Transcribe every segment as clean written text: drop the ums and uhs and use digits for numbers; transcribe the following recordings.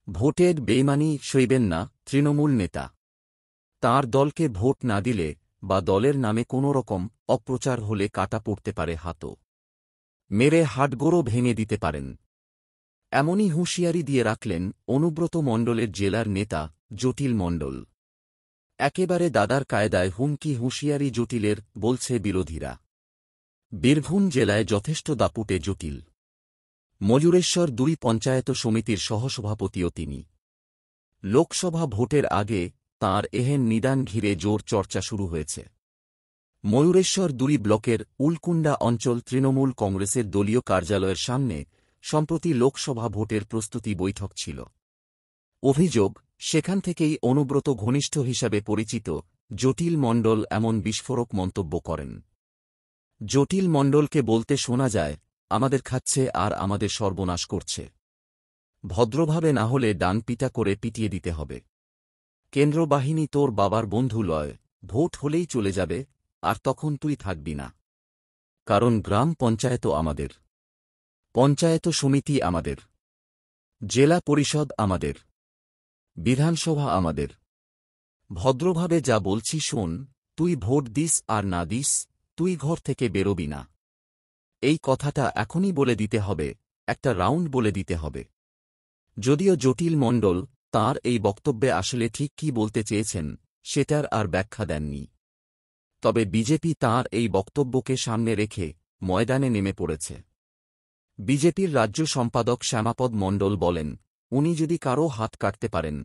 ভোটের বেইমানি সইবেন না তৃণমূল নেতা। তাঁর দলকে ভোট না দিলে বা দলের নামে কোনো রকম অপ্রচার হলে কাটা পড়তে পারে হাতও। মেরে হাড়গোড়ও ভেঙে দিতে পারেন। এমনই হুঁশিয়ারি দিয়ে রাখলেন অনুব্রত মণ্ডলের জেলার নেতা জটিল মণ্ডল। একেবারে দাদার কায়দায় হুমকি হুঁশিয়ারি জটিলের, বলছে বিরোধীরা। বীরভূম জেলায় যথেষ্ট দাপুটে জটিল। ময়ূরেশ্বর ২ পঞ্চায়েত সমিতির সহসভাপতিও তিনি। লোকসভা ভোটের আগে তাঁর এহেন নিদান ঘিরে জোর চর্চা শুরু হয়েছে। ময়ূরেশ্বর ২ ব্লকের উলকুন্ডা অঞ্চল তৃণমূল কংগ্রেসের দলীয় কার্যালয়ের সামনে সম্প্রতি লোকসভা ভোটের প্রস্তুতি বৈঠক ছিল। অভিযোগ, সেখান থেকেই অনুব্রত ঘনিষ্ঠ হিসাবে পরিচিত জটিল মণ্ডল এমন বিস্ফোরক মন্তব্য করেন। জটিল মণ্ডলকে বলতে শোনা যায়, আমাদের খাচ্ছে আর আমাদের সর্বনাশ করছে। ভদ্রভাবে না হলে ডান পিটা করে পিটিয়ে দিতে হবে। কেন্দ্র বাহিনী তোর বাবার বন্ধু লয়, ভোট হলেই চলে যাবে, আর তখন তুই থাকবি না। কারণ গ্রাম পঞ্চায়েতও আমাদের, পঞ্চায়েত সমিতি আমাদের, জেলা পরিষদ আমাদের, বিধানসভা আমাদের। ভদ্রভাবে যা বলছি শোন, তুই ভোট দিস আর না দিস, তুই ঘর থেকে বেরোবি না। এই কথাটা এখনই বলে দিতে হবে, একটা রাউন্ড বলে দিতে হবে। যদিও জটিল মণ্ডল তাঁর এই বক্তব্যে আসলে ঠিক কী বলতে চেয়েছেন সেটার আর ব্যাখ্যা দেননি। তবে বিজেপি তাঁর এই বক্তব্যকে সামনে রেখে ময়দানে নেমে পড়েছে। বিজেপির রাজ্য সম্পাদক শ্যামাপদ মণ্ডল বলেন, উনি যদি কারও হাত কাটতে পারেন,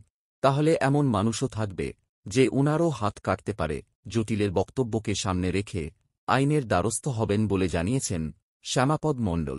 তাহলে এমন মানুষও থাকবে যে উনারও হাত কাটতে পারে। জটিলের বক্তব্যকে সামনে রেখে আইনের দ্বারস্থ হবেন বলে জানিয়েছেন শ্যামাপদ মণ্ডল।